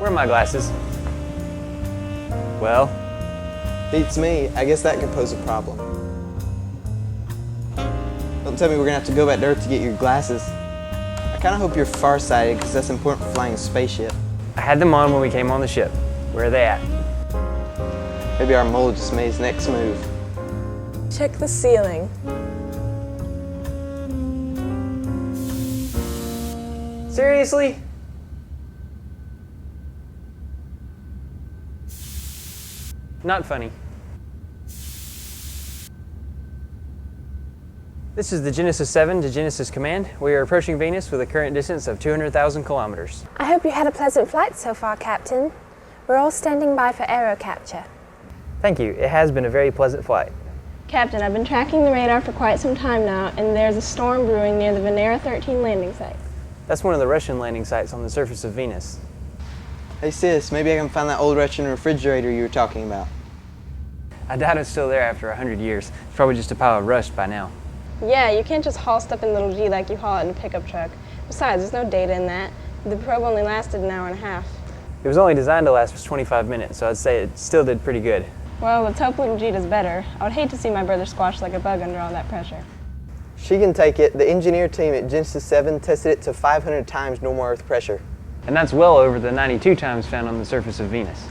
Where are my glasses? Well, beats me. I guess that could pose a problem. Don't tell me we're gonna have to go back to Earth to get your glasses. I kinda hope you're farsighted, because that's important for flying a spaceship. I had them on when we came on the ship. Where are they at? Maybe our mole just made his next move. Check the ceiling. Seriously? Not funny. This is the Genesis 7 to Genesis Command. We are approaching Venus with a current distance of 200,000 kilometers. I hope you had a pleasant flight so far, Captain. We're all standing by for aerocapture. Thank you. It has been a very pleasant flight. Captain, I've been tracking the radar for quite some time now, and there's a storm brewing near the Venera 13 landing site. That's one of the Russian landing sites on the surface of Venus. Hey sis, maybe I can find that old Russian refrigerator you were talking about. I doubt it's still there after 100 years. It's probably just a pile of rust by now. Yeah, you can't just haul stuff in little G like you haul it in a pickup truck. Besides, there's no data in that. The probe only lasted an hour and a half. It was only designed to last for 25 minutes, so I'd say it still did pretty good. Well, let's hope little G does better. I would hate to see my brother squashed like a bug under all that pressure. She can take it. The engineer team at Genesis 7 tested it to 500 times normal Earth pressure. And that's well over the 92 times found on the surface of Venus.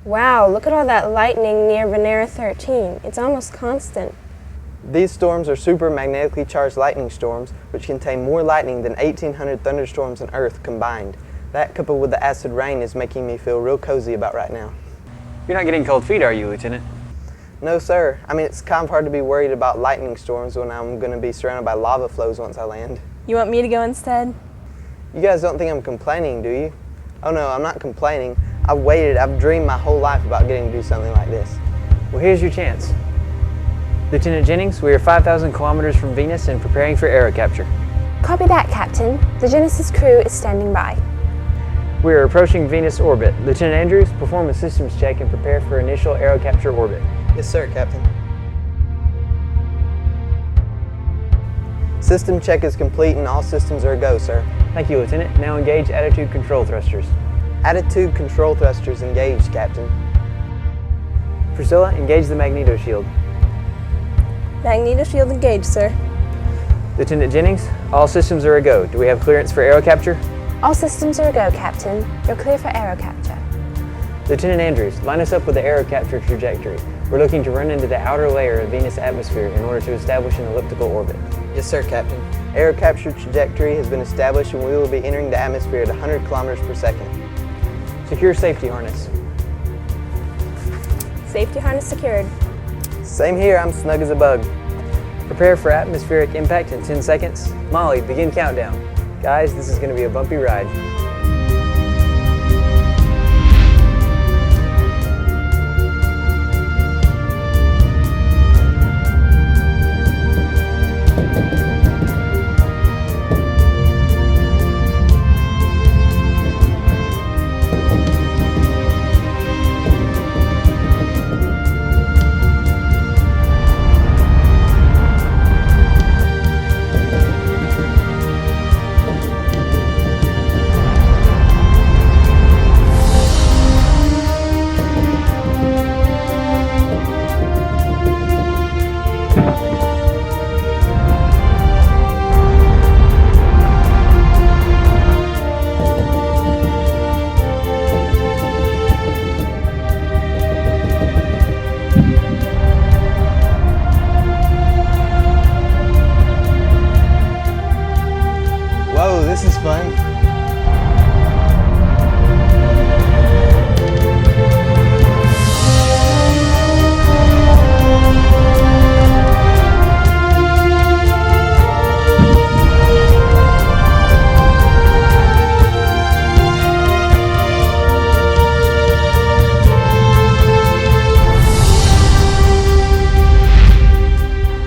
Wow, look at all that lightning near Venera 13. It's almost constant. These storms are super magnetically charged lightning storms, which contain more lightning than 1,800 thunderstorms on Earth combined. That, coupled with the acid rain, is making me feel real cozy about right now. You're not getting cold feet, are you, Lieutenant? No, sir. I mean, it's kind of hard to be worried about lightning storms when I'm going to be surrounded by lava flows once I land. You want me to go instead? You guys don't think I'm complaining, do you? Oh no, I'm not complaining. I've dreamed my whole life about getting to do something like this. Well, here's your chance. Lieutenant Jennings, we are 5,000 kilometers from Venus and preparing for aerocapture. Copy that, Captain. The Genesis crew is standing by. We are approaching Venus orbit. Lieutenant Andrews, perform a systems check and prepare for initial aerocapture orbit. Yes, sir, Captain. System check is complete and all systems are a go, sir. Thank you, Lieutenant. Now engage attitude control thrusters. Attitude control thrusters engaged, Captain. Priscilla, engage the magneto shield. Magneto shield engaged, sir. Lieutenant Jennings, all systems are a go. Do we have clearance for aerocapture? All systems are a go, Captain. You're clear for aerocapture. Lieutenant Andrews, line us up with the aerocapture trajectory. We're looking to run into the outer layer of Venus atmosphere in order to establish an elliptical orbit. Yes, sir, Captain. Aerocapture trajectory has been established and we will be entering the atmosphere at 100 kilometers per second. Secure safety harness. Safety harness secured. Same here, I'm snug as a bug. Prepare for atmospheric impact in 10 seconds. Molly, begin countdown. Guys, this is going to be a bumpy ride. Whoa, this is fun.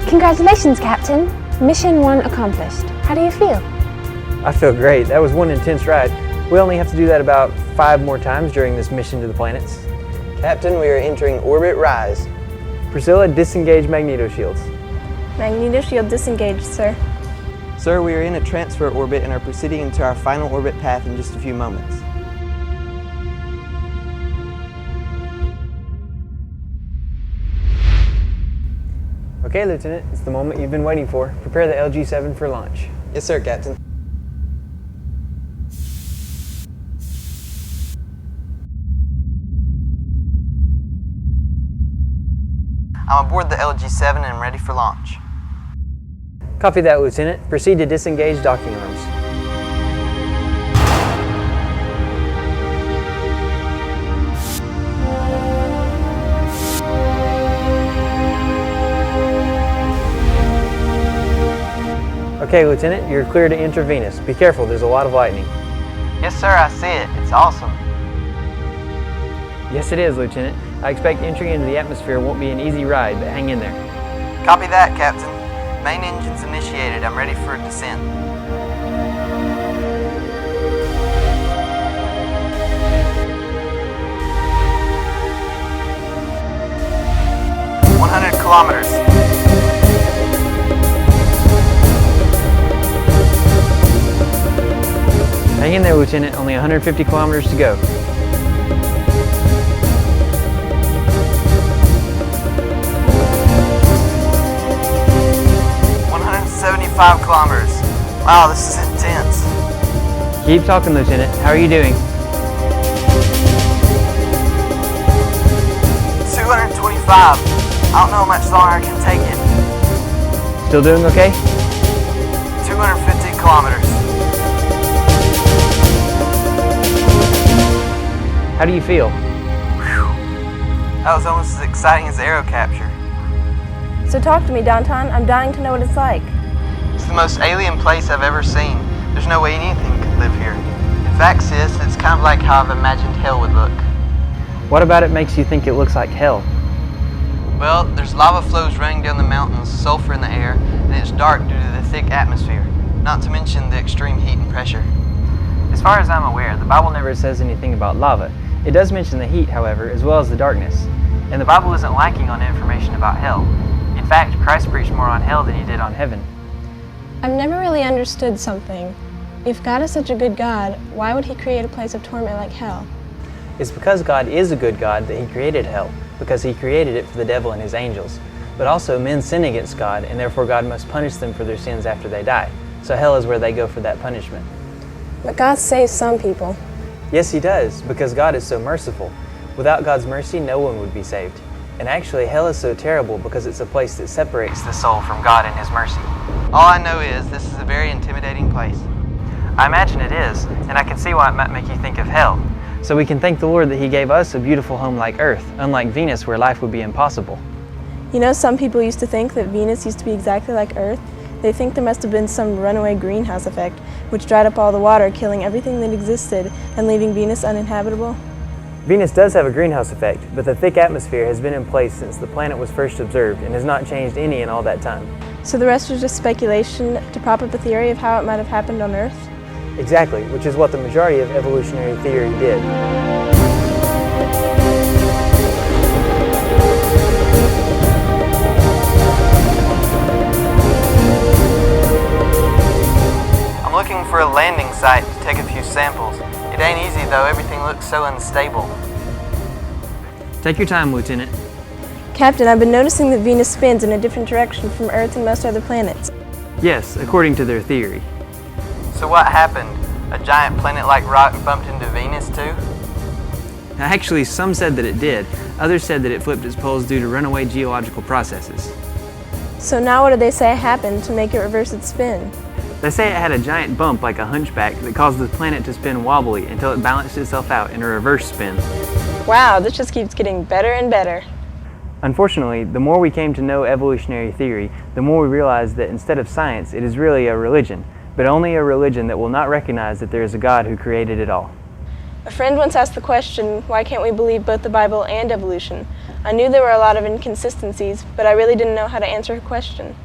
Congratulations, Captain. Mission 1 accomplished. How do you feel? I feel great. That was one intense ride. We only have to do that about 5 more times during this mission to the planets. Captain, we are entering orbit rise. Priscilla, disengage magneto shields. Magneto shield disengaged, sir. Sir, we are in a transfer orbit and are proceeding into our final orbit path in just a few moments. Okay, Lieutenant, it's the moment you've been waiting for. Prepare the LG-7 for launch. Yes, sir, Captain. I'm aboard the LG-7 and I'm ready for launch. Copy that, Lieutenant. Proceed to disengage docking arms. Okay, Lieutenant, you're clear to enter Venus. Be careful, there's a lot of lightning. Yes, sir, I see it. It's awesome. Yes, it is, Lieutenant. I expect entry into the atmosphere won't be an easy ride, but hang in there. Copy that, Captain. Main engines initiated. I'm ready for descent. "100 kilometers. Hang in there, Lieutenant. Only 150 kilometers to go. "175 kilometers. Wow, this is intense. Keep talking, Lieutenant. How are you doing? 225. I don't know how much longer I can take it. Still doing okay? 250 kilometers. How do you feel? That was almost as exciting as aerocapture. So talk to me, Donton. I'm dying to know what it's like. It's the most alien place I've ever seen. There's no way anything could live here. In fact, sis, it's kind of like how I've imagined hell would look. What about it makes you think it looks like hell? Well, there's lava flows running down the mountains, sulfur in the air, and it's dark due to the thick atmosphere, not to mention the extreme heat and pressure. As far as I'm aware, the Bible never says anything about lava. It does mention the heat, however, as well as the darkness. And the Bible isn't lacking on information about hell. In fact, Christ preached more on hell than he did on heaven. I've never really understood something. If God is such a good God, why would he create a place of torment like hell? It's because God is a good God that he created hell, because he created it for the devil and his angels. But also men sin against God, and therefore God must punish them for their sins after they die. So hell is where they go for that punishment. But God saves some people. Yes, he does, because God is so merciful. Without God's mercy, no one would be saved. And actually, hell is so terrible because it's a place that separates the soul from God and his mercy. All I know is this is a very intimidating place. I imagine it is, and I can see why it might make you think of hell. So we can thank the Lord that he gave us a beautiful home like Earth, unlike Venus where life would be impossible. You know, some people used to think that Venus used to be exactly like Earth. They think there must have been some runaway greenhouse effect, which dried up all the water, killing everything that existed and leaving Venus uninhabitable. Venus does have a greenhouse effect, but the thick atmosphere has been in place since the planet was first observed and has not changed any in all that time. So the rest was just speculation to prop up a theory of how it might have happened on Earth? Exactly, which is what the majority of evolutionary theory did. I'm looking for a landing site to take a few samples. It ain't easy though, everything looks so unstable. Take your time, Lieutenant. Captain, I've been noticing that Venus spins in a different direction from Earth and most other planets. Yes, according to their theory. So what happened? A giant planet-like rock bumped into Venus too? Actually, some said that it did. Others said that it flipped its poles due to runaway geological processes. So now what do they say happened to make it reverse its spin? They say it had a giant bump like a hunchback that caused the planet to spin wobbly until it balanced itself out in a reverse spin. Wow, this just keeps getting better and better. Unfortunately, the more we came to know evolutionary theory, the more we realized that instead of science, it is really a religion, but only a religion that will not recognize that there is a God who created it all. A friend once asked the question, why can't we believe both the Bible and evolution? I knew there were a lot of inconsistencies, but I really didn't know how to answer her question.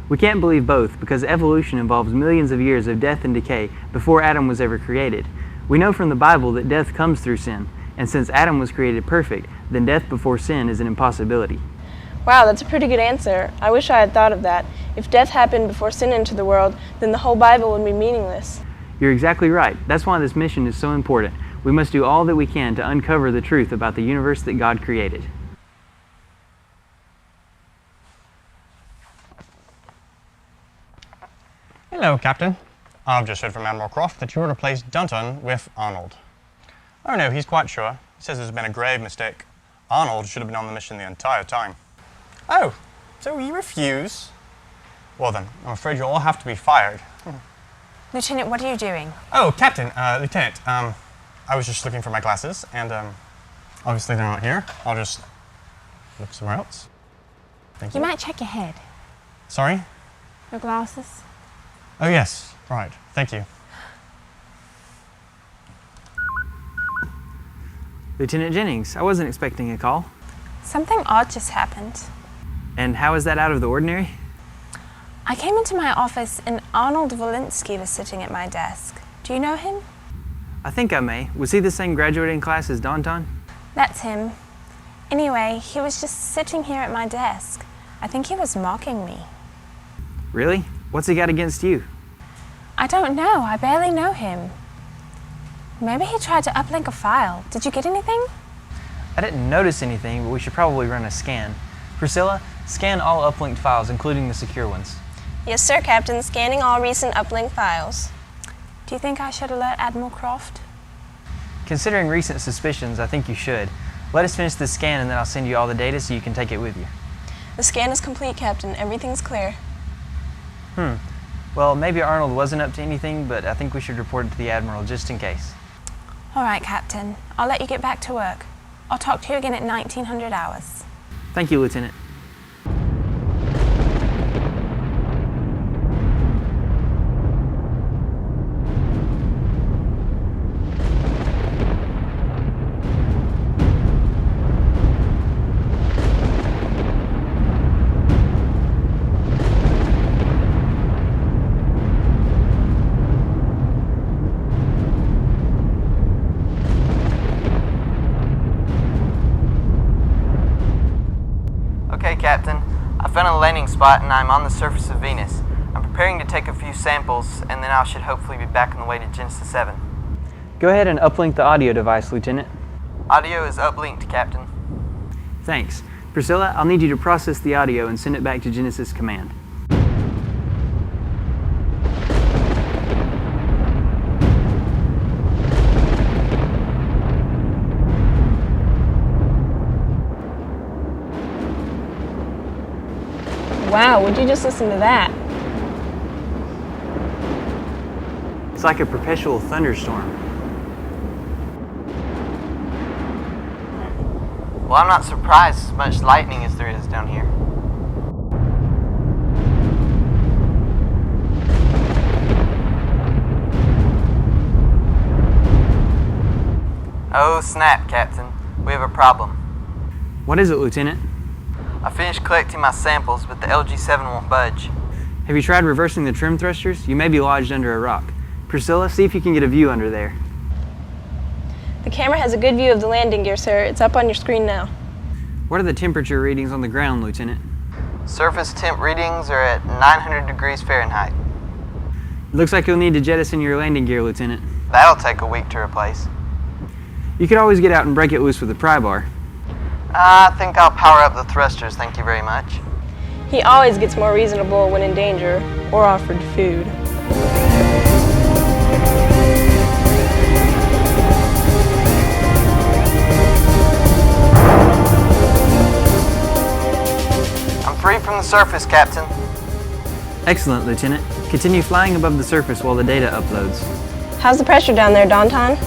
We can't believe both because evolution involves millions of years of death and decay before Adam was ever created. We know from the Bible that death comes through sin, and since Adam was created perfect, then death before sin is an impossibility. Wow, that's a pretty good answer. I wish I had thought of that. If death happened before sin entered the world, then the whole Bible would be meaningless. You're exactly right. That's why this mission is so important. We must do all that we can to uncover the truth about the universe that God created. Hello, Captain. I've just heard from Admiral Croft that you replaced Donton with Arnold. Oh no, he's quite sure. He says there's been a grave mistake. Arnold should have been on the mission the entire time. Oh, so you refuse? Well then, I'm afraid you'll all have to be fired. Lieutenant, what are you doing? Oh, Captain, Lieutenant, I was just looking for my glasses, and obviously they're not here. I'll just look somewhere else. Thank you. You might check your head. Sorry? Your glasses? Oh yes, right. Thank you. Lieutenant Jennings, I wasn't expecting a call. Something odd just happened. And how is that out of the ordinary? I came into my office and Arnold Walensky was sitting at my desk. Do you know him? I think I may. Was he the same graduating class as Donton? That's him. Anyway, he was just sitting here at my desk. I think he was mocking me. Really? What's he got against you? I don't know. I barely know him. Maybe he tried to uplink a file. Did you get anything? I didn't notice anything, but we should probably run a scan. Priscilla, scan all uplinked files, including the secure ones. Yes, sir, Captain. Scanning all recent uplink files. Do you think I should alert Admiral Croft? Considering recent suspicions, I think you should. Let us finish the scan and then I'll send you all the data so you can take it with you. The scan is complete, Captain. Everything's clear. Well, maybe Arnold wasn't up to anything, but I think we should report it to the Admiral just in case. All right, Captain. I'll let you get back to work. I'll talk to you again at 1900 hours. Thank you, Lieutenant. found a landing spot and I'm on the surface of Venus. I'm preparing to take a few samples and then I should hopefully be back on the way to Genesis 7. Go ahead and uplink the audio device, Lieutenant. Audio is uplinked, Captain. Thanks. Priscilla, I'll need you to process the audio and send it back to Genesis Command. Wow, would you just listen to that? It's like a perpetual thunderstorm. Well, I'm not surprised as much lightning as there is down here. Oh snap, Captain. We have a problem. What is it, Lieutenant? I finished collecting my samples, but the LG7 won't budge. Have you tried reversing the trim thrusters? You may be lodged under a rock. Priscilla, see if you can get a view under there. The camera has a good view of the landing gear, sir. It's up on your screen now. What are the temperature readings on the ground, Lieutenant? Surface temp readings are at 900 degrees Fahrenheit. It looks like you'll need to jettison your landing gear, Lieutenant. That'll take a week to replace. You could always get out and break it loose with a pry bar. I think I'll power up the thrusters, thank you very much. He always gets more reasonable when in danger or offered food. I'm free from the surface, Captain. Excellent, Lieutenant. Continue flying above the surface while the data uploads. How's the pressure down there, Donton?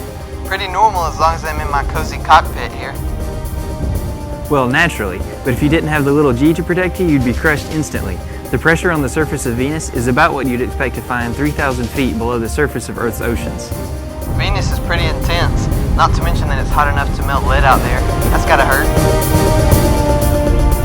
Pretty normal as long as I'm in my cozy cockpit here. Well, naturally, but if you didn't have the little G to protect you, you'd be crushed instantly. The pressure on the surface of Venus is about what you'd expect to find 3,000 feet below the surface of Earth's oceans. Venus is pretty intense, not to mention that it's hot enough to melt lead out there. That's gotta hurt.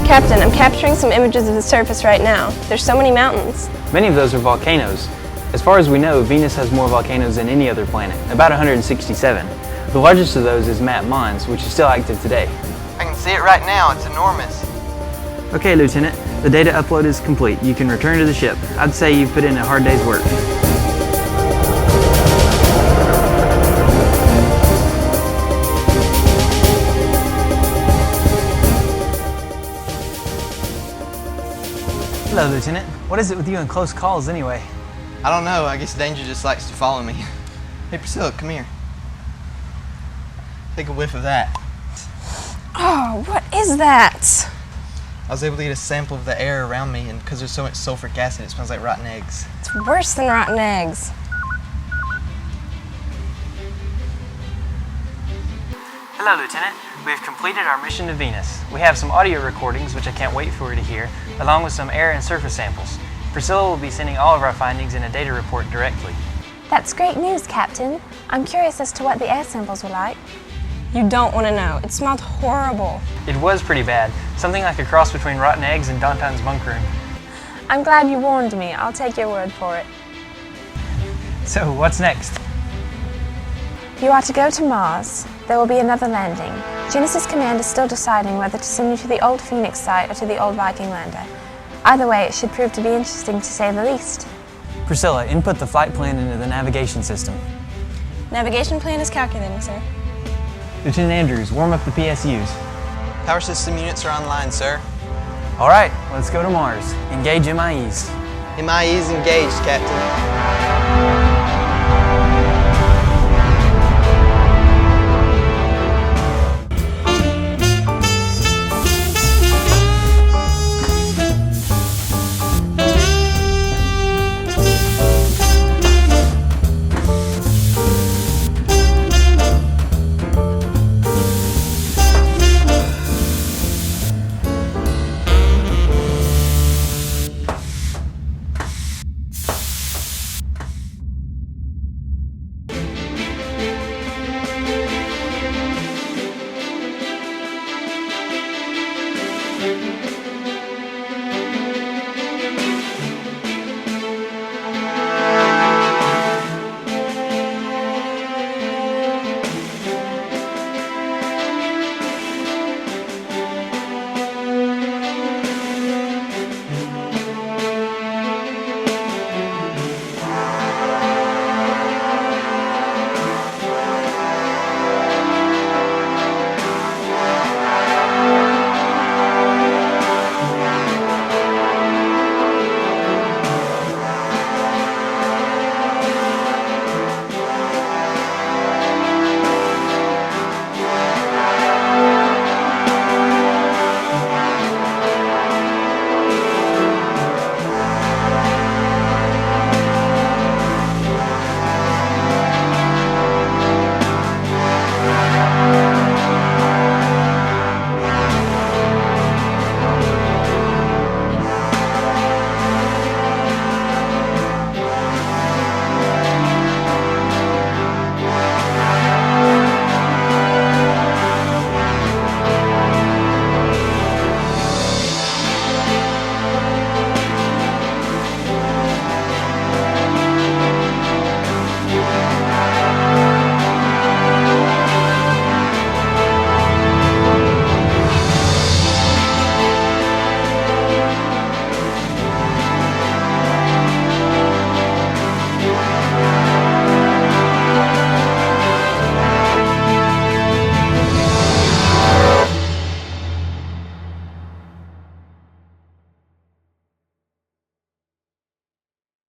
Captain, I'm capturing some images of the surface right now. There's so many mountains. Many of those are volcanoes. As far as we know, Venus has more volcanoes than any other planet, about 167. The largest of those is Mount Mons, which is still active today. I can see it right now, it's enormous. Okay, Lieutenant, the data upload is complete. You can return to the ship. I'd say you've put in a hard day's work. Hello, Lieutenant. What is it with you and close calls anyway? I don't know, I guess danger just likes to follow me. Hey Priscilla, come here. Take a whiff of that. Oh, what is that? I was able to get a sample of the air around me, and because there's so much sulfuric acid, it smells like rotten eggs. It's worse than rotten eggs. Hello, Lieutenant. We have completed our mission to Venus. We have some audio recordings, which I can't wait for you to hear, along with some air and surface samples. Priscilla will be sending all of our findings in a data report directly. That's great news, Captain. I'm curious as to what the air samples were like. You don't want to know. It smelled horrible. It was pretty bad. Something like a cross between rotten eggs and Donton's bunk room. I'm glad you warned me. I'll take your word for it. So, what's next? You are to go to Mars. There will be another landing. Genesis Command is still deciding whether to send you to the old Phoenix site or to the old Viking lander. Either way, it should prove to be interesting to say the least. Priscilla, input the flight plan into the navigation system. Navigation plan is calculating, sir. Lieutenant Andrews, warm up the PSUs. Power system units are online, sir. All right, let's go to Mars. Engage MIEs. MIE's engaged, Captain.